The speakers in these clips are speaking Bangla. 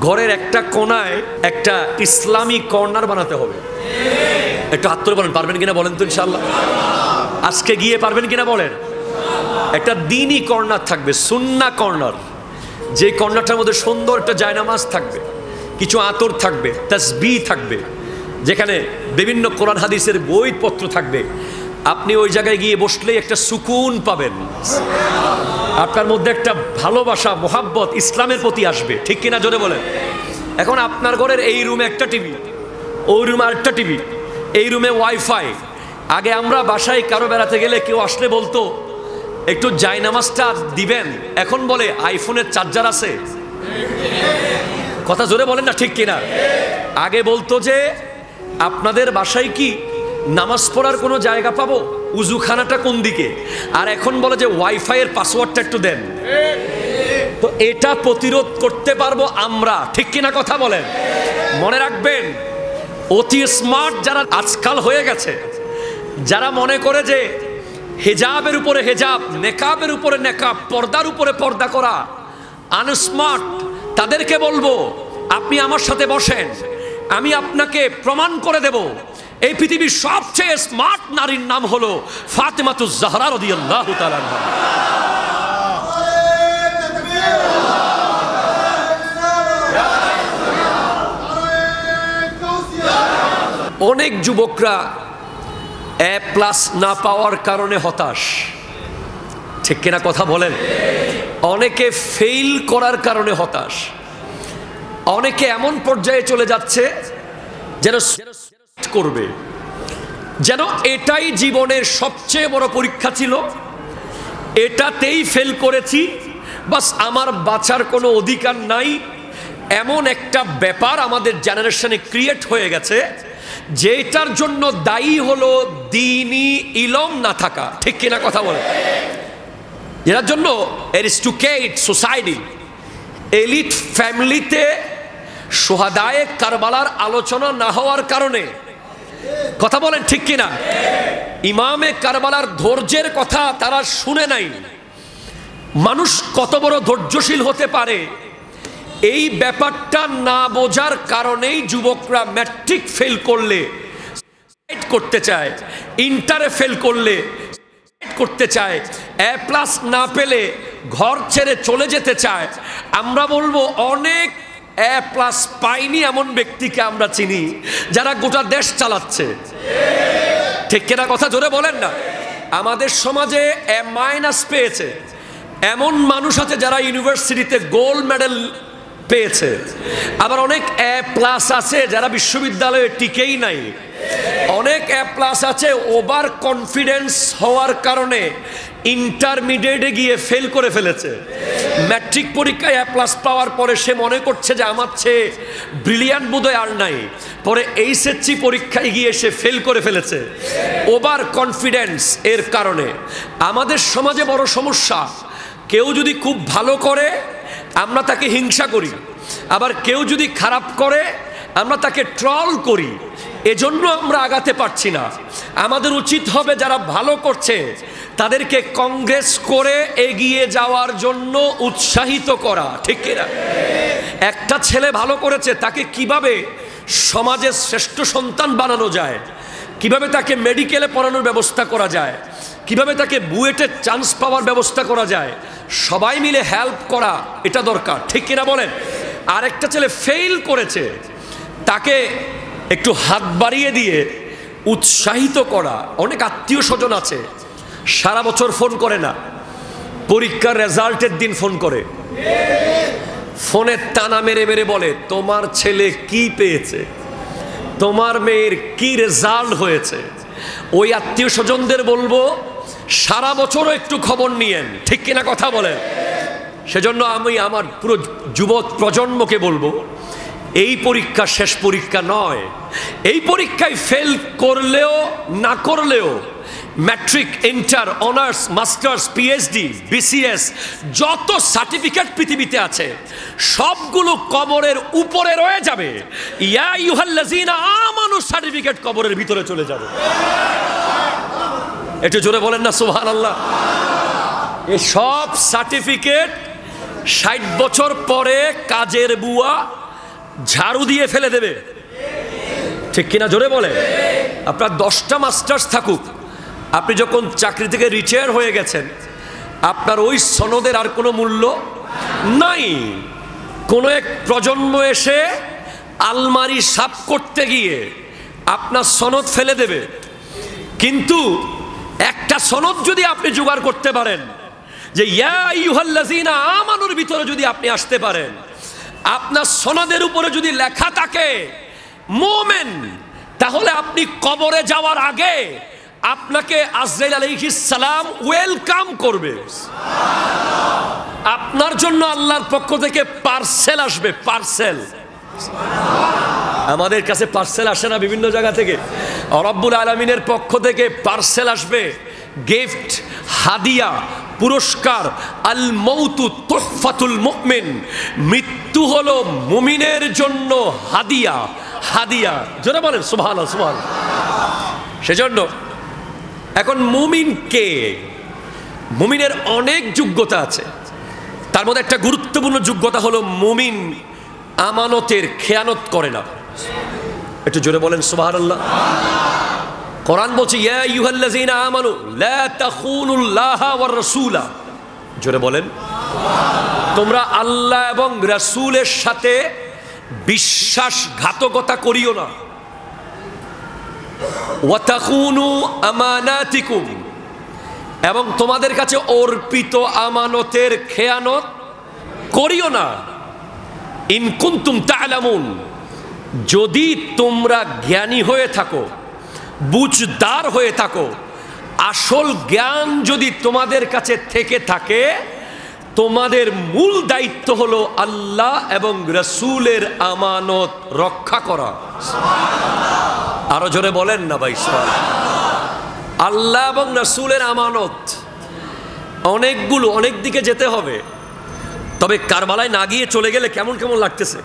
ঘরের একটা কোনায় একটা ইসলামী কর্নার বানাতে হবে। একটু হাত তুলে বলেন, পারবেন কিনা বলেন তো ইনশাআল্লাহ। আজকে গিয়ে পারবেন কিনা বলেন। একটা দ্বীনি কর্নার থাকবে, সুন্নাহ কর্নার, যে কর্নারটার মধ্যে সুন্দর একটা জায়নামাজ থাকবে, কিছু আতর থাকবে, তাসবিহ থাকবে, যেখানে বিভিন্ন কোরআন হাদিসের বইপত্র থাকবে। আপনি ওই জায়গায় গিয়ে বসলেই একটা সুকুন পাবেন, আপনার মধ্যে একটা ভালোবাসা, মোহাব্বত ইসলামের প্রতি আসবে। ঠিক কিনা জোরে বলেন। এখন আপনার ঘরের এই রুমে একটা টিভি, ওই রুমে আরেকটা টিভি, এই রুমে ওয়াইফাই। আগে আমরা বাসায় কারো বেড়াতে গেলে কেউ আসলে বলতো একটু জায়নামাজটা দিবেন, এখন বলে আইফোনের চার্জার আছে। কথা জোরে বলেন না, ঠিক কিনা। আগে বলতো যে আপনাদের বাসায় কি নামাজ পড়ার কোনো জায়গা পাবো, উজুখানাটা কোন দিকে, আর এখন বলে যে ওয়াইফাই এর পাসওয়ার্ডটা একটু দেন। তো এটা প্রতিরোধ করতে পারবো আমরা, ঠিক কিনা কথা বলেন। মনে রাখবেন, অতি স্মার্ট যারা আজকাল হয়ে গেছে, যারা মনে করে যে হেজাবের উপরে হেজাব, নেকাবের উপরে নেকাব, পর্দার উপরে পর্দা করা আনস্মার্ট, তাদেরকে বলবো আপনি আমার সাথে বসেন, আমি আপনাকে প্রমাণ করে দেব এই পৃথিবীর সবচেয়ে স্মার্ট নারীর নাম হলো ফাতেমাতুজ জাহরা রাদিয়াল্লাহু তাআলা আনহা। অনেক যুবকরা A+ না পাওয়ার কারণে হতাশ, ঠিক কিনা কথা বলেন। অনেকে ফেল করার কারণে হতাশ, অনেকে এমন পর্যায়ে চলে যাচ্ছে যেন করবে, যেন এটাই জীবনের সবচেয়ে বড় পরীক্ষা ছিল, এটাতেই ফেল করেছি, বাস আমার বাঁচার কোনো অধিকার নাই। এমন একটা ব্যাপার আমাদের জেনারেশনে ক্রিয়েট হয়ে গেছে, যেটার জন্য দায়ী হলো দ্বীনি ইলম না থাকা, ঠিক কিনা কথা বলে। এটার জন্য এরিস্টোক্রেট সোসাইটি, এলিট ফ্যামিলিতে শুহাদায়ে কারবালার আলোচনা না হওয়ার কারণে, কথা বলেন ঠিক কিনা, ইমামে কারবালার ধৈর্যের কথা তারা শুনে নাই। মানুষ কত বড় ধৈর্যশীল হতে পারে, এই ব্যাপারটা না বোঝার কারণেই যুবকরা ম্যাট্রিক ফেল করলে করতে চায়, ইন্টারে ফেল করলে করতে চায়, A+ না পেলে ঘর ছেড়ে চলে যেতে চায়। আমরা বলবো অনেক A+ পাইনি এমন ব্যক্তিকে আমরা চিনি যারা গোটা দেশ চালাচ্ছে, ঠিক কিনা কথা জোরে বলেন না। আমাদের সমাজে A- পেয়েছে এমন মানুষ আছে যারা ইউনিভার্সিটিতে গোল্ড মেডেল পেয়েছে, আবার অনেক A+ আছে যারা বিশ্ববিদ্যালয়ে টিকেই নাই। অনেক A+ আছে ওভার কনফিডেন্স হওয়ার কারণে ইন্টারমিডিয়েটে গিয়ে ফেল করে ফেলেছে। ম্যাট্রিক পরীক্ষায় A+ পাওয়ার পরে সে মনে করছে যে আমার চেয়ে ব্রিলিয়ান্ট বোধহয় আর নাই, পরে HSC পরীক্ষায় গিয়ে সে ফেল করে ফেলেছে ওভার কনফিডেন্স এর কারণে। আমাদের সমাজে বড় সমস্যা, কেউ যদি খুব ভালো করে আমরা তাকে হিংসা করি, আবার কেউ যদি খারাপ করে আমরা তাকে ট্রল করি, এজন্য আমরা আগাতে পারছি না। আমাদের উচিত হবে যারা ভালো করছে তাদেরকে কংগ্রেস করে এগিয়ে যাওয়ার জন্য উৎসাহিত করা, ঠিক কিনা। একটা ছেলে ভালো করেছে, তাকে কিভাবে সমাজের শ্রেষ্ঠ সন্তান বানানো যায়, কিভাবে তাকে মেডিকেলে পড়ানোর ব্যবস্থা করা যায়, কিভাবে তাকে বুয়েটের চান্স পাওয়ার ব্যবস্থা করা যায়, সবাই মিলে হেল্প করা, এটা দরকার, ঠিক কিনা বলেন। আরেকটা ছেলে ফেল করেছে, তাকে একটু হাত বাড়িয়ে দিয়ে উৎসাহিত করা। অনেক আত্মীয় স্বজন আছে সারা বছর ফোন করে না, পরীক্ষার রেজাল্টের দিন ফোন করে, ফোনে টানা মেরে মেরে বলে তোমার ছেলে কি পেয়েছে, তোমার মেয়ের কি রেজাল্ট হয়েছে। ওই আত্মীয় স্বজনদের বলবো সারা বছরও একটু খবর নিয়েন, ঠিক কিনা কথা বলেন। সেজন্য আমি আমার পুরো যুব প্রজন্মকে বলবো, এই পরীক্ষা শেষ পরীক্ষা নয়। এই পরীক্ষায় ফেল করলেও না করলেও matric, inter, honours, masters, PhD, BCS যত সার্টিফিকেট পৃথিবীতে আছে সবগুলো কবরের উপরে রয়ে যাবে। ইয়া আইয়ুহাল্লাযীনা আমানু সার্টিফিকেট কবরের ভিতরে চলে যাবে। একটু জোরে বলেন না সুবহানাল্লাহ। এই সব সার্টিফিকেট 60 বছর পরে কাজের বুয়া ঝাড়ু দিয়ে ফেলে দেবে, ঠিক কিনা জোরে বলে? আপনার 10টা মাস্টার্স থাকুক, আপনি যখন চাকরি থেকে রিটায়ার হয়ে গেছেন, আপনার ওই সনদের আর কোনো মূল্য নাই। কোনো এক প্রজন্ম এসে আলমারি সাফ করতে গিয়ে আপনার সনদ ফেলে দেবে, কিন্তু একটা সনদ যদি আপনি জোগাড় করতে পারেন, যে ইয়া আইয়ুহাল্লাযীনা আমানুর ভিতরে যদি আপনি আসতে পারেন, আপনার সনদের উপরে যদি লেখা থাকে মুমিন, তাহলে আপনি কবরে যাওয়ার আগে আপনাকে আজরাইল আলাইহিস সালাম ওয়েলকাম করবে। আপনার জন্য আল্লাহর পক্ষ থেকে পার্সেল আসবে, পার্সেল। আমাদের কাছে পার্সেল আসে না বিভিন্ন জায়গা থেকে? রব্বুল আলামিনের পক্ষ থেকে পার্সেল আসবে, গিফট, হাদিয়া, পুরস্কার। আল মাউতু তুহফাতুল মুমিন, মৃত্যু হলো মুমিনের জন্য হাদিয়া, হাদিয়া। জোরে বলেন সুবহানাল্লাহ, সুবহানাল্লাহ। সেজন্য এখন মুমিন কে? মুমিনের অনেক যোগ্যতা আছে, তার মধ্যে একটা গুরুত্বপূর্ণ যোগ্যতা হলো মুমিন আমানতের খেয়ানত করে না। একটু জোরে বলেন সুবহানাল্লাহ। কোরআন বলছে ইয়া আইয়ুহাল্লাযীনা আমানু লা তাখুনুল্লাহা ওয়ার রাসূলা। জোরে বলেন, তোমরা আল্লাহ এবং রাসূলের সাথে বিশ্বাসঘাতকতা করিও না। ওয়া তাখুনু আমানাতিকুম, এবং তোমাদের কাছে অর্পিত আমানতের খেয়ানত করিও না। ইন কুনতুম তা'লামুন, যদি তোমরা জ্ঞানী হয়ে থাকো, বুঝদার হয়ে থাকো, আসল জ্ঞান যদি তোমাদের কাছে থেকে থাকে, তোমাদের মূল দায়িত্ব হলো আল্লাহ এবং রাসূলের আমানত রক্ষা করা। আরো জোরে বলেন না ভাই। আল্লাহ এবং রাসূলের আমানত অনেকগুলো, অনেক দিকে যেতে হবে। তবে কারবালায় না গিয়ে চলে গেলে কেমন কেমন লাগতেছে,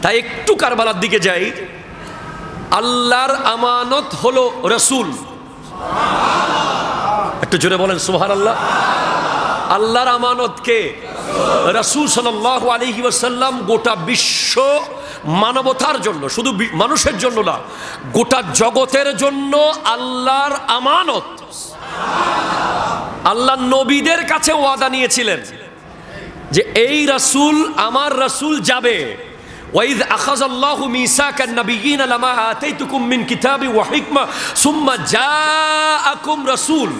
তাই একটু কারবালার দিকে যাই। আল্লাহর আমানত হলো রাসূল। একটু জোরে বলেন সুবহানাল্লাহ। আল্লাহর আমানত কে? রাসূল সাল্লাল্লাহু আলাইহি ওয়াসাল্লাম গোটা বিশ্ব মানবতার জন্য, শুধু মানুষের জন্য না, গোটা জগতের জন্য আল্লাহর আমানত। আল্লাহ নবীদের কাছে ওয়াদা নিয়েছিলেন যে এই রাসূল, আমার রাসূল যাবে। ওয়াইদ আখাযাল্লাহু মিসাকান নাবিয়্যিনা লামা আতাইতুকুম মিন কিতাবি ওয়া হিকমা সুম্মা জাআকুম রাসূল।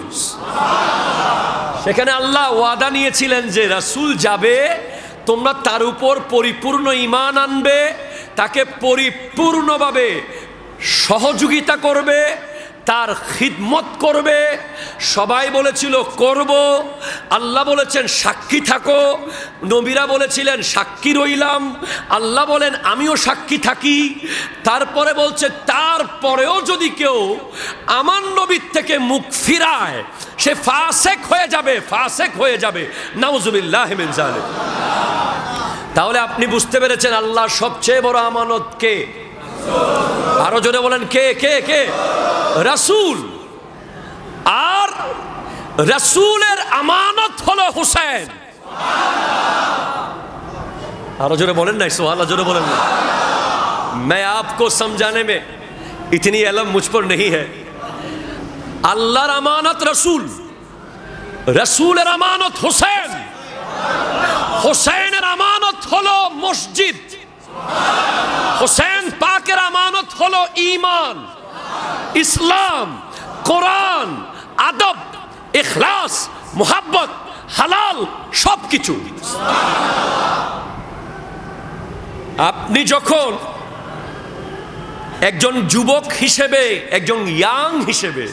সেখানে আল্লাহ ওয়াদা নিয়েছিলেন যে রাসূল যাবে, তোমরা তার উপর পরিপূর্ণ ঈমান আনবে, তাকে পরিপূর্ণভাবে সহযোগিতা করবে, তার খিদমত করবে। সবাই বলেছিল করব, আল্লাহ বলেছেন সাক্ষী থাকো, নবীরা বলেছিলেন সাক্ষী রইলাম, আল্লাহ বলেন আমিও সাক্ষী থাকি। তারপরে বলছে তারপরেও যদি কেউ আমার নবীর থেকে মুখ ফিরায়, সে ফাসেক হয়ে যাবে, ফাসেক হয়ে যাবে। নাউজুবিল্লাহি মিন যালিক। তাহলে আপনি বুঝতে পেরেছেন আল্লাহর সবচেয়ে বড় আমানত কে? আরো জোরে বলেন কে? কে কে? রাসূল। আর রাসূলের আমানত হলো হুসাইন। আরো জোরে বলেন না সুবহানাল্লাহ, জোরে বলেন না। मैं आपको समझाने में इतनी इल्म मुझ पर नहीं है। আল্লাহর আমানত রাসূল, রাসূলের আমানত হুসাইন, হুসাইনের আমানত হলো মসজিদ, হুসাইন পাকের আমানত হলো ঈমান, ইসলাম, কোরআন, আদব, ইখলাস, মুহাব্বত, হালাল সবকিছু। আপনি যখন একজন যুবক হিসেবে, একজন ইয়াং হিসেবে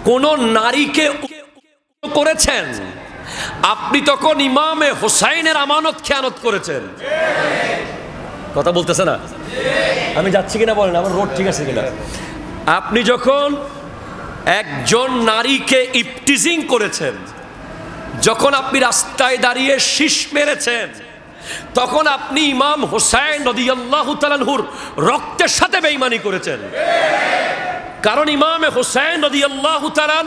কোন নারীকে করেছেন, আপনি তখন ইমামে হুসাইনের আমানত খেয়ানত করেছেন। কথা বলতেছে না? আমি যাচ্ছি কিনা বলেন, আমার রোড ঠিক আছে কিনা? আপনি যখন একজন নারীকে ইফটিজিং করেছেন, যখন আপনি রাস্তায় দাঁড়িয়ে শীষ মেরেছেন, তখন আপনি ইমাম হুসাইন রাদিয়াল্লাহু তাআলা আনহুর রক্তের সাথে বেঈমানি করেছেন। কারণ ইমামে হুসাইন রাদিয়াল্লাহু তাআলা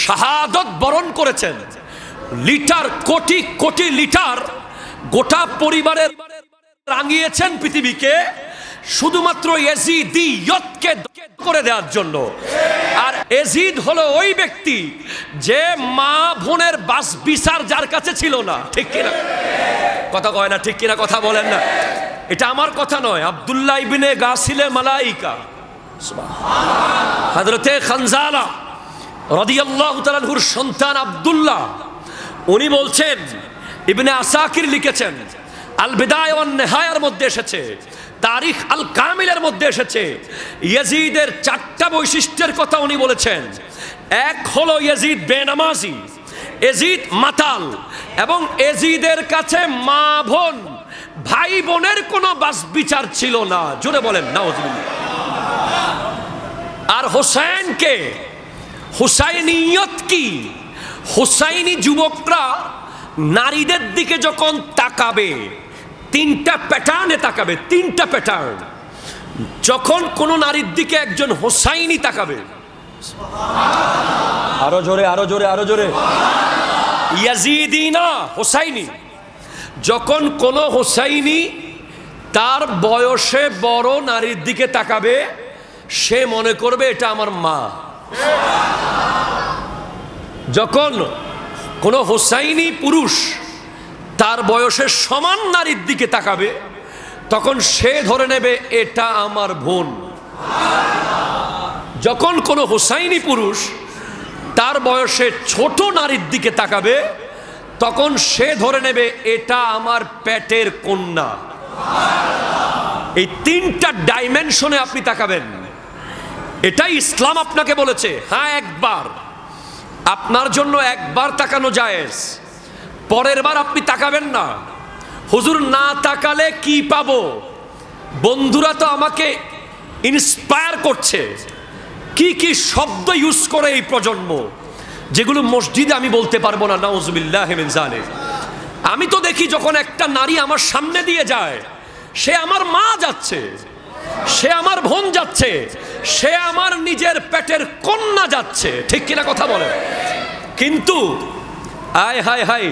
শাহাদাত বরণ করেছেন। লিটার, কোটি কোটি লিটার গোটা পরিবারের রাঙিয়েছেন পৃথিবীকে শুধুমাত্র এজিদিয়তকে করে দেওয়ার জন্য। আর এজিদ হলো ওই ব্যক্তি যে মা বোনের বাস বিচার যার কাছে ছিল না। ঠিক কিনা কথা কয় না? ঠিক কিনা কথা বলেন না? এটা আমার কথা নয়, আব্দুল্লাহ ইবনে গাসিলে মালাইকা হযরতে খানজালা রাদিয়াল্লাহু তাআলা আনহুর সন্তান আব্দুল্লাহ, উনি বলছেন, ইবনে আসাকির লিখেছেন, আল বিদায়া ওয়ান নিহায়ার মধ্যে এসেছে, তারিখ আল কামিলের মধ্যে এসেছে, ইয়াজিদের 4টা বৈশিষ্ট্যের কথা উনি বলেছেন। এক হলো ইয়াজিদ বেনামাজি, ইয়াজিদ মাতাল, এবং ইয়াজিদের কাছে মা বোন ভাই বোনের কোনো বাস বিচার ছিল না। জোরে বলেন নাউজুবিল্লাহ। আর হোসেনকে, হুসাইনিয়ত কি? হুসাইনি যুবকরা নারীদের দিকে যখন তাকাবে 3টা প্যাটার্নে তাকাবে, 3টা প্যাটার্ন। যখন কোন নারীর দিকে একজন হোসাইনি তাকাবে, আরো জোরে আরো জোরে আরো জোরে, ইয়াজিদি না হোসাইনি, যখন কোন হোসাইনি তার বয়সে বড় নারীর দিকে তাকাবে, সে মনে করবে এটা আমার মা। যখন কোন হোসাইনি পুরুষ তার বয়সের সমান নারীর দিকে তাকাবে, তখন সে ধরে নেবে এটা আমার বোন। যখন কোন হোসাইনি পুরুষ তার বয়সে ছোট নারীর দিকে তাকাবে, তখন সে ধরে নেবে এটা আমার পেটের কন্যা। এই 3টা ডাইমেনশনে আপনি তাকাবেন। এটাই ইসলাম আপনাকে বলেছে। হ্যাঁ, একবার আপনার জন্য একবার তাকানো জায়েজ, পরের বার আপনি তাকাবেন না। হুজুর না তাকালে কি পাবো? বন্ধুরা তো আমাকে ইন্সপায়ার করছে, কি কি শব্দ ইউজ করে এই প্রজন্ম, যেগুলো মসজিদে আমি বলতে পারবো না। নাউজুবিল্লাহি মিন যালিক। আমি তো দেখি যখন একটা নারী আমার সামনে দিয়ে যায়, সে আমার মা যাচ্ছে, সে আমার বোন যাচ্ছে, সে আমার নিজের পেটের কন্যা যাচ্ছে। ঠিক কিনা কথা বলে? কিন্তু আয় হায় হায়,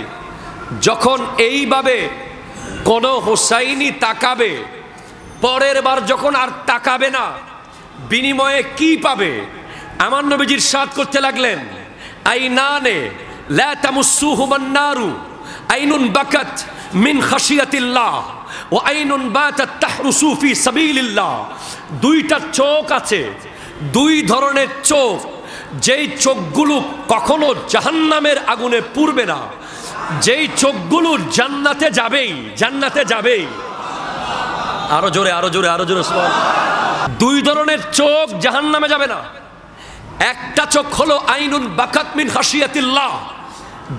যখন এইভাবে কোন হোসাইনি তাকাবে, পরের বার যখন আর তাকাবে না, বিনিময়ে কি পাবে? আমার নবীজি ইরশাদ করতে লাগলেন, আইনানে লা তামুসুহুমান নারু, আইনুন বাকাত মিন খাশিয়াতিল্লাহ ওয়া আইনুন বাতাত তাহরুসু ফি সাবিলিল্লাহ। 2টা চোখ আছে, 2 ধরনের চোখ, যেই চোখগুলো কখনো জাহান্নামের আগুনে পুড়বে না, যেই চোখগুলো জান্নাতে যাবেই, জান্নাতে যাবেই। আরো জোরে আরো জোরে আরো জোরে। 2 ধরনের চোখ জাহান্নামে যাবে না। একটা চোখ হলো আইনুন বাকাত মিন খাশিয়াতিল্লাহ,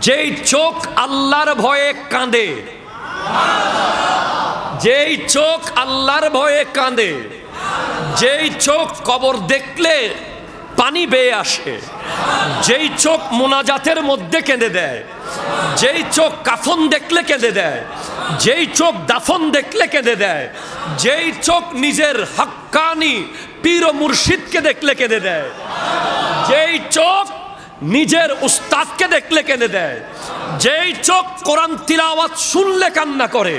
যেই চোখ আল্লাহর ভয়ে কাঁদে, যেই চোখ আল্লাহর ভয়ে কাঁদে, যেই চোখ কবর দেখলে পানি বেয়ে আসে, যেই চোখ মোনাজাতের মধ্যে কেঁদে দেয়, যেই চোখ কাফন দেখলে কেঁদে দেয়, যেই চোখ দাফন দেখলে কেঁদে দেয়, যেই চোখ নিজের হক্কানি পীর ও মুর্শিদকে দেখলে কেঁদে দেয়, যেই চোখ নিজের উস্তাদকে দেখলে কেঁদে দেয়, যেই চোখ কোরআন তিলাওয়াত শুনলে কান্না করে,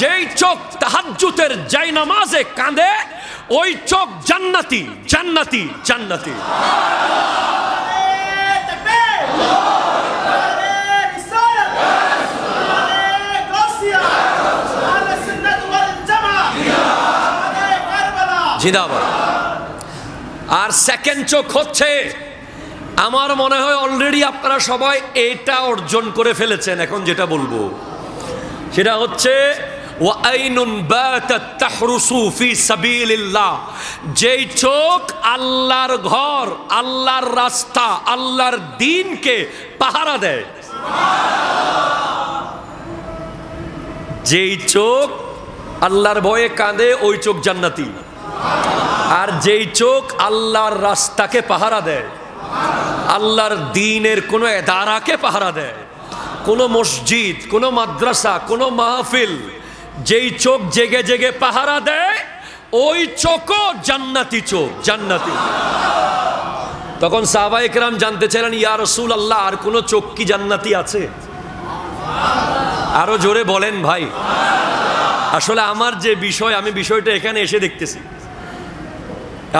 যেই চোখ তাহাজ্জুদের জায়নামাজে কাঁদে, ওই চোখ জান্নাতি জান্নাতি জান্নাতি। জিন্দাবাদ। আর সেকেন্ড চোখ হচ্ছে, আমার মনে হয় অলরেডি আপনারা সবাই এটা অর্জন করে ফেলেছেন। এখন যেটা বলবো সেটা হচ্ছে ওয়াইনুন বাতাত তাহরুসু ফি সাবিলিল্লাহ, যেই চোখ আল্লাহর ঘর, আল্লাহর রাস্তা, আল্লাহর দ্বীনকে পাহারা দেয়। যেই চোখ আল্লাহর ভয়ে কাঁদে, ওই চোখ জান্নাতি। আর যেই চোখ আল্লাহর রাস্তাকে পাহারা দেয়, আল্লাহর দ্বীনের কোনো এদারাকে পাহারা দেয়, কোনো মসজিদ, কোনো মাদ্রাসা, কোনো মাহফিল, যেই চোখ জেগে জেগে পাহারা দেয়, ওই চোখও জান্নাতি চোখ, জান্নাতি। তখন সাহাবায়ে কেরাম জানতে চাইলেন, ইয়া রাসূলুল্লাহ, আর কোনো চোখ কি জান্নাতি আছে? আরো জোরে বলেন ভাই। আসলে আমার যে বিষয়, আমি বিষয়টা এখানে এসে দেখতেছি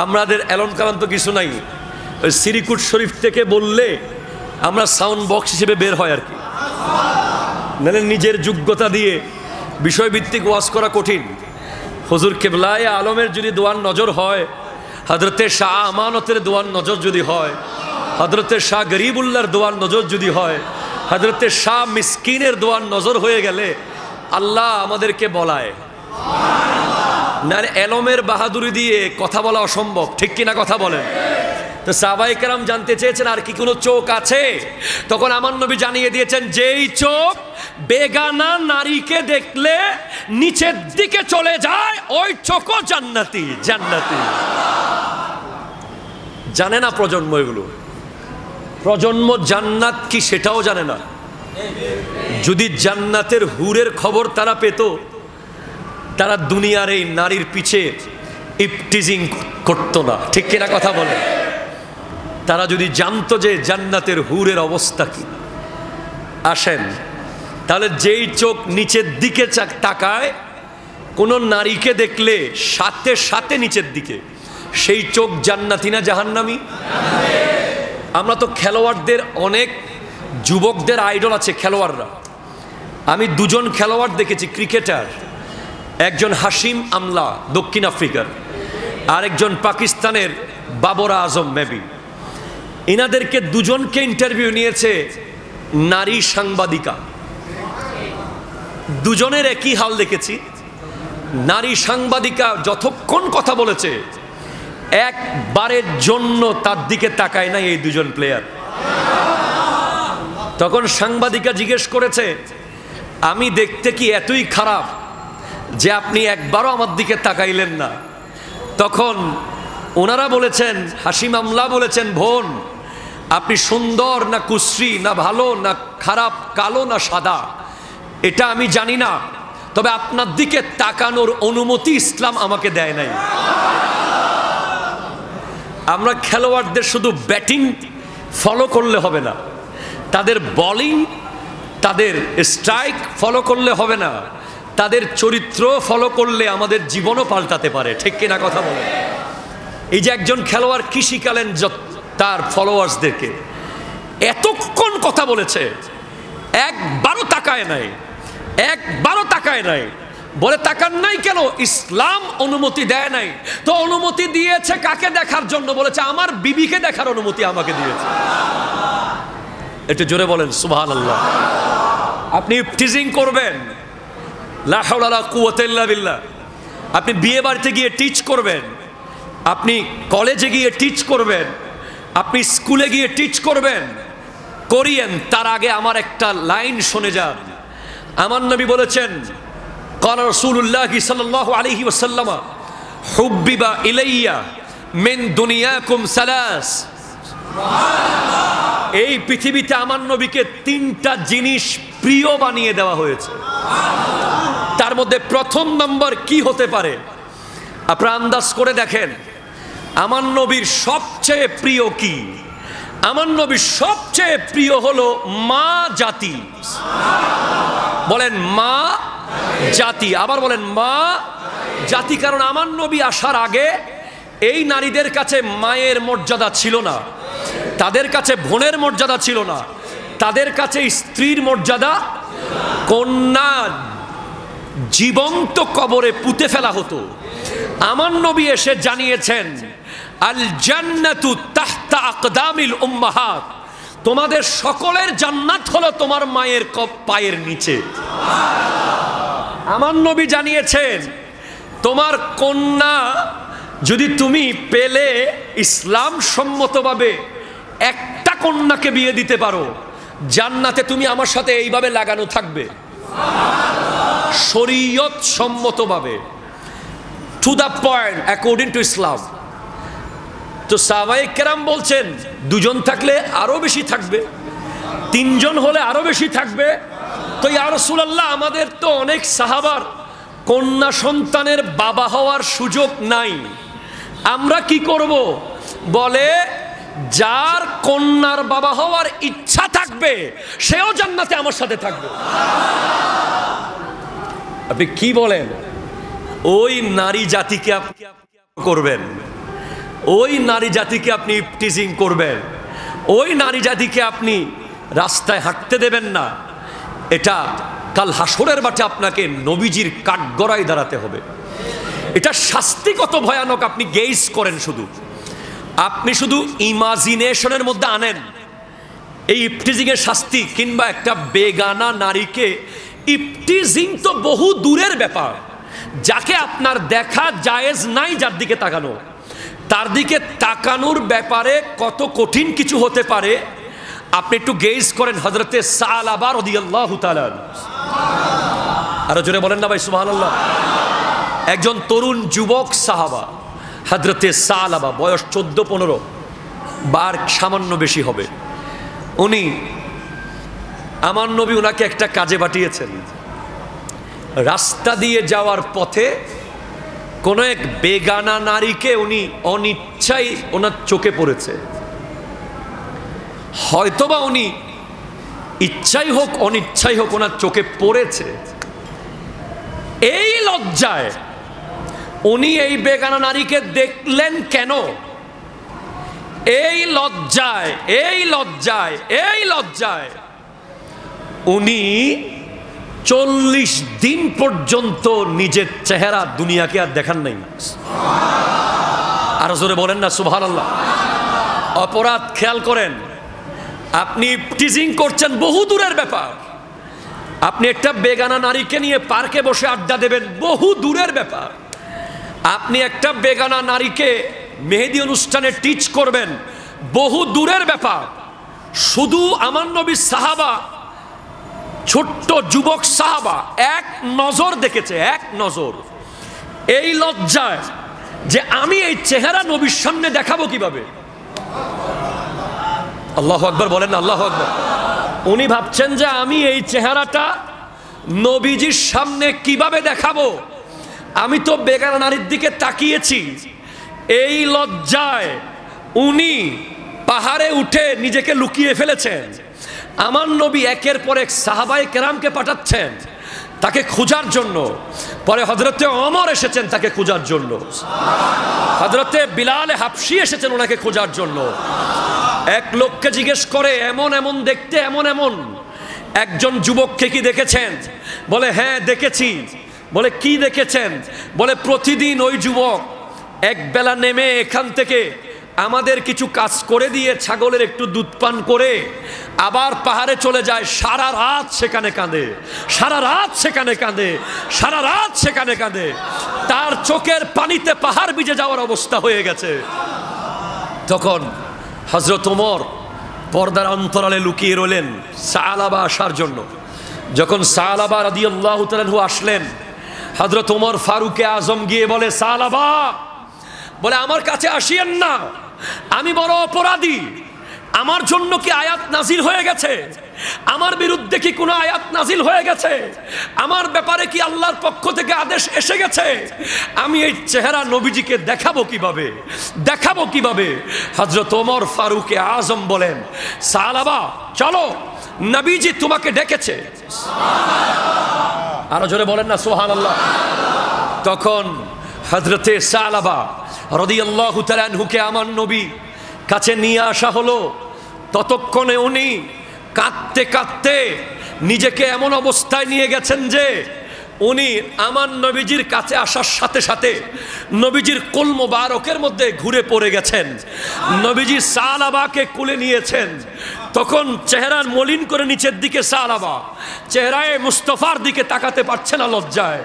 আমাদের এলন কালাম তো কিছু নাই, ওই সিরিকুট শরীফ থেকে বললে আমরা সাউন্ড বক্স হিসেবে বের হয় আর কি, মানে নিজের যোগ্যতা দিয়ে বিষয়ভিত্তিক ওয়াজ করা কঠিন। হুজুর কেবলায়ে আলমের যদি দোয়ার নজর হয়, হযরতে শাহ আমানতের দোয়ার নজর যদি হয়, হযরতে শাহ গরিবুল্লাহর দোয়ার নজর যদি হয়, হযরতে শাহ মিসকিনের দোয়ার নজর হয়ে গেলে আল্লাহ আমাদেরকে বলায় না। এলমের বাহাদুরি দিয়ে কথা বলা অসম্ভব, ঠিক কিনা কথা বলেন? তো সাহাবায়ে কেরাম জানতে চেয়েছেন আর কি কোনো চোখ আছে? তখন আমার নবী জানিয়ে দিয়েছেন, যেই চোখ বেগানা নারীকে দেখলে নিচের দিকে চলে যায় ওই চোখও জান্নাতি। জান্নাতি জানে না প্রজন্ম, এগুলো প্রজন্ম জান্নাত কি সেটাও জানে না। যদি জান্নাতের হুরের খবর তারা পেত, তারা দুনিয়ার এই নারীর পিছে ইপটিজিং করতো না, ঠিক কিনা কথা বলে? তারা যদি জানতো যে জান্নাতের হুরের অবস্থা কি। আসেন তাহলে, যেই চোখ নিচের দিকে তাকায় কোনো নারীকে দেখলে সাথে সাথে নিচের দিকে, সেই চোখ জান্নাতি না জাহান্নামী? আমরা তো খেলোয়াড়দের, অনেক যুবকদের আইডল আছে খেলোয়াড়রা। আমি দুজন খেলোয়াড় দেখেছি ক্রিকেটার, একজন হাশিম আমলা দক্ষিণ আফ্রিকার, আর একজন পাকিস্তানের বাবর আজম মেবি। এনাদেরকে দুজনকে ইন্টারভিউ নিয়েছে নারী সাংবাদিকা। দুজনের একই হাল দেখেছি। নারী সাংবাদিকা যতক্ষণ কথা বলেছে, একবারের জন্য তার দিকে তাকায় না এই দুজন প্লেয়ার। তখন সাংবাদিকা জিজ্ঞেস করেছে, আমি দেখতে কি এতই খারাপ যে আপনি একবারও আমার দিকে তাকাইলেন না? তখন ওনারা বলেছেন, হাশিম আমলা বলেছেন, বোন আপনি সুন্দর না কুশ্রী, না ভালো না খারাপ, কালো না সাদা, এটা আমি জানি না, তবে আপনার দিকে তাকানোর অনুমতি ইসলাম আমাকে দেয় নাই। আমরা খেলোয়াড়দের শুধু ব্যাটিং ফলো করলে হবে না, তাদের বোলিং, তাদের স্ট্রাইক ফলো করলে হবে না, তাদের চরিত্র ফলো করলে আমাদের জীবনও পাল্টাতে পারে, ঠিক কিনা কথা বলে? এই যে একজন খেলোয়াড় কি শিখালেন তার ফলোয়ার্সদেরকে, এতক্ষণ কথা বলেছে, একবারও তাকায় নাই, একবারও তাকায় নাই। বলে তাকান নাই কেন? ইসলাম অনুমতি দেয় নাই। তো অনুমতি দিয়েছে কাকে দেখার জন্য? বলেছে আমার বিবিকে দেখার অনুমতি আমাকে দিয়েছে। একটু জোরে বলেন সুবহানাল্লাহ। আপনি টিজিং করবেন, লা হাওলা ওয়ালা কুওয়াতা ইল্লা বিল্লাহ। আপনি বিয়ে বাড়িতে গিয়ে টিচ করবেন, আপনি কলেজে গিয়ে টিচ করবেন, আপনি স্কুলে গিয়ে টিচ করবেন, করিয়েন। তার আগে আমার একটা লাইন শুনে যান। আমার নবী বলেছেন, ক্বালা রাসূলুল্লাহি সাল্লাল্লাহু আলাইহি ওয়াসাল্লাম, হুব্বিবা ইলাইয়া মিন দুনিয়াকুম সালাস। এই পৃথিবীতে আমার নবীকে তিনটা জিনিস প্রিয় বানিয়ে দেওয়া হয়েছে। তার মধ্যে প্রথম নম্বর কি হতে পারে? আপনারা আন্দাজ করে দেখেন, আমার নবীর সবচেয়ে প্রিয় কি? আমার নবীর সবচেয়ে প্রিয় হলো মা জাতি। বলেন মা জাতি, আবার বলেন মা জাতি। কারণ আমার নবী আসার আগে এই নারীদের কাছে মায়ের মর্যাদা ছিল না, তাদের কাছে বোনের মর্যাদা ছিল না, তাদের কাছে স্ত্রীর মর্যাদা। কন্যা জীবন্ত কবরে পুঁতে ফেলা হতো। আমার নবী এসে জানিয়েছেন, আল জান্নাতু তাহতা আকদামিল উম্মাহাত, তোমাদের সকলের জান্নাত হলো তোমার মায়ের পায়ের নিচে। আমার নবী জানিয়েছেন, তোমার কন্যা যদি তুমি পেলে ইসলাম সম্মতভাবে একটা কন্যাকে বিয়ে দিতে পারো, জান্নাতে তুমি আমার সাথে এইভাবে লাগানো থাকবে, শরীয়ত সম্মতভাবে, to the point, according to Islam. তো সাহাবায়ে কেরাম বলছেন, দুজন থাকলে আরো বেশি থাকবে, তিনজন হলে আরো বেশি থাকবে। তো ইয়া রাসূলুল্লাহ, আমাদের তো অনেক সাহাবার কন্যা সন্তানের বাবা হওয়ার সুযোগ নাই, আমরা কি করব? বলে যার কন্যার বাবা হওয়ার ইচ্ছা থাকবে সেও জান্নাতে আমার সাথে থাকবে। আপনি কি বলেন? ওই নারী জাতিকে আপনি করবেন, ওই নারী জাতিকে আপনি টিজিং করবেন, ওই নারী জাতিকে আপনি রাস্তায় হাঁটতে দেবেন না। এটা কাল হাসরের মাঠে আপনাকে নবীজির কাঠগড়ায় দাঁড়াতে হবে। এটা শাস্তি কত ভয়ানক আপনি গেইজ করেন, আপনি শুধু ইমাজিনেশনের মধ্যে আনেন এই ইফটিজিং এর শাস্তি। কিংবা একটা বেগানা নারীকে, ইফটিজিং তো বহু দূরের ব্যাপার, যাকে আপনার দেখা জায়েজ নাই, যার দিকে তাকানো, তার দিকে তাকানোর ব্যাপারে কত কঠিন কিছু হতে পারে আপনি একটু গেজ করেন। হযরতে সালাবা রাদিয়াল্লাহু তাআলা, আরো জোরে বলেন না ভাই সুবহানাল্লাহ। একজন তরুণ যুবক সাহাবা হযরতে সালাবা, বয়স 14-15 বার সামান্য বেশি হবে। উনি, আমার নবী ওনাকে একটা কাজে পাঠিয়েছেন। রাস্তা দিয়ে যাওয়ার পথে কোনো এক বেগানা নারীকে উনি অনিচ্ছাই ওনার চোখে পড়েছে। হয়তোবা উনি ইচ্ছাই হোক অনিচ্ছাই হোক ওনার চোখে পড়েছে। এই লজ্জায় উনি এই বেগানা নারীকে দেখলেন কেন? এই লজ্জায়, এই লজ্জায়, এই লজ্জায় উনি 40 দিন পর্যন্ত নিজের চেহারা দুনিয়াকে আর দেখান নাই। আরো জোরে বলেন না সুবহানাল্লাহ। অপরাধ খেয়াল করেন, আপনি টিজিং করছেন বহু দূরের ব্যাপার। আপনি একটা বেগানা নারীকে নিয়ে পার্কে বসে আড্ডা দেবেন, বহু দূরের ব্যাপার। আপনি একটা বেগানা নারীকে মেহেদি অনুষ্ঠানে টিচ করবেন, বহু দূরের ব্যাপার। শুধু আমার নবীর সাহাবা, ছোট্ট যুবক সাহাবা এক নজর দেখেছে, এক নজর। এই লজ্জায় যে আমি এই চেহারা নবীর সামনে দেখাবো কিভাবে? আল্লাহু আকবার বলেন না, আল্লাহু আকবার। উনি ভাবছেন যে আমি এই চেহারাটা নবীজির সামনে কিভাবে দেখাবো? আমি তো বেগানা নারীর দিকে তাকিয়েছি। এই লজ্জায় উনি পাহাড়ে উঠে নিজেকে লুকিয়ে ফেলেছেন। আমার নবী একের পর এক সাহাবায়ে কেরামকে পাঠাচ্ছেন তাকে খোঁজার জন্য। পরে হযরতে ওমর এসেছেন তাকে খোঁজার জন্য, হযরতে বিলাল হাবশী এসেছেন ওনাকে খোঁজার জন্য। এক লোককে জিজ্ঞেস করে, এমন এমন দেখতে, এমন এমন একজন যুবককে কি দেখেছেন? বলে হ্যাঁ দেখেছি। বলে কি দেখেছেন? বলে প্রতিদিন ওই যুবক এক বেলা নেমে এখান থেকে আমাদের কিছু কাজ করে দিয়ে ছাগলের একটু দুধ পান করে আবার পাহাড়ে চলে যায়, সারা রাত সেখানে কাঁদে, সারা রাত সেখানে কাঁদে, সারা রাত সেখানে কাঁদে। তার চোখের পানিতে পাহাড় ভিজে যাওয়ার অবস্থা হয়ে গেছে। তখন হযরত ওমর পর্দার অন্তরালে লুকিয়ে রইলেন সালাবা আসার জন্য। যখন সালাবা রাদিয়াল্লাহু তাআলা আনহু আসলেন, হযরত ওমর ফারুকে আজম গিয়ে বলে, সালাবা, বলে আমার কাছে আসিয়েন না, আমি বড় অপরাধী। আমার জন্য কি আয়াত নাজিল হয়ে গেছে? আমার বিরুদ্ধে কি কোনো আয়াত নাজিল হয়ে গেছে? আমার ব্যাপারে কি আল্লাহর পক্ষ থেকে আদেশ এসে গেছে? আমি এই চেহারা নবীজিকে দেখাবো কিভাবে? দেখাবো কিভাবে? হযরত ওমর ফারুকে আজম বলেন, সালাবা চলো, নবীজি তোমাকে ডেকেছে। আরো জোরে বলেন না সুবহানাল্লাহ। তখন হযরতে সালাবা রাদিয়াল্লাহু তাআলা আনহুকে আমার নবী কাছে নিয়ে আসা হলো। ততক্ষণে উনি কাঁদতে কাঁদতে নিজেকে এমন অবস্থায় নিয়ে গেছেন যে উনি আমার নবীজির কাছে আসার সাথে সাথে নবীজির কোল মোবারকের মধ্যে ঘুরে পড়ে গেছেন। নবীজি সালাবাকে কোলে নিয়েছেন। তখন চেহারা মলিন করে নিচের দিকে সালাবা চেহারায় মুস্তাফার দিকে তাকাতে পারছে না লজ্জায়।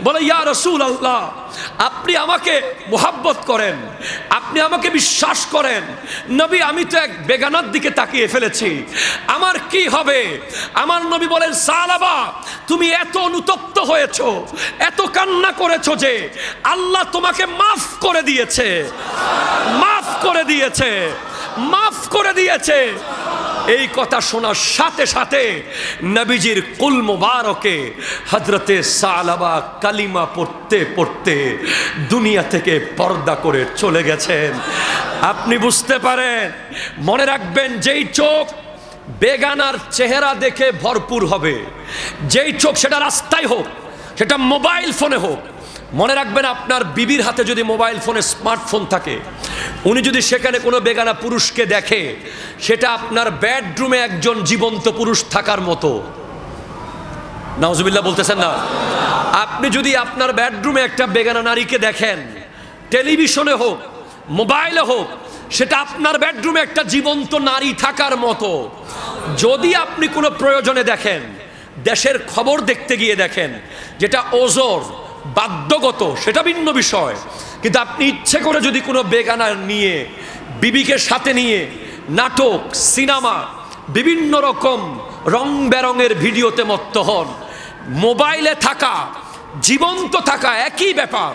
বলে, ইয়া রাসূলুল্লাহ, আপনি আমাকে মোহাব্বত করেন, আপনি আমাকে বিশ্বাস করেন। নবী, আমি তো এক বেগানার দিকে তাকিয়ে ফেলেছি, আমার কি হবে? আমার নবী বলেন, সালাবা, তুমি এত অনুতপ্ত হয়েছো, এত কান্না করেছো যে আল্লাহ তোমাকে মাফ করে দিয়েছে, মাফ করে দিয়েছে, মাফ করে দিয়েছে। এই কথা শোনার সাথে সাথে নবীজির কুল মুবারকে হযরতে সালাবা কালিমা পড়তে পড়তে দুনিয়া থেকে পর্দা করে চলে গেছেন। আপনি বুঝতে পারেন, মনে রাখবেন, যেই চোখ বেগানার চেহারা দেখে ভরপুর হবে, যেই চোখ, সেটা রাস্তায় হোক, সেটা মোবাইল ফোনে হোক। মনে রাখবেন, আপনার বিবির হাতে যদি মোবাইল ফোনে স্মার্টফোন থাকে, উনি যদি সেখানে কোনো বেগানা পুরুষকে দেখে, সেটা আপনার বেডরুমে একজন জীবন্ত পুরুষ থাকার মতো। নাউজুবিল্লাহ বলতেছেন না? আপনি যদি আপনার বেডরুমে একটা বেগানা নারীকে দেখেন, টেলিভিশনে হোক মোবাইলে হোক, সেটা আপনার বেডরুমে একটা জীবন্ত নারী থাকার মতো। যদি আপনি কোনো প্রয়োজনে দেখেন, দেশের খবর দেখতে গিয়ে দেখেন, যেটা ওজোর বাধ্যগত, সেটা ভিন্ন বিষয়। কিন্তু আপনি ইচ্ছে করে যদি কোনো বেগানা নিয়ে, বিবিকে সাথে নিয়ে নাটক, সিনেমা, বিভিন্ন রকম রং বেরঙের ভিডিওতে মত্ত হন, মোবাইলে থাকা জীবন্ত থাকা একই ব্যাপার।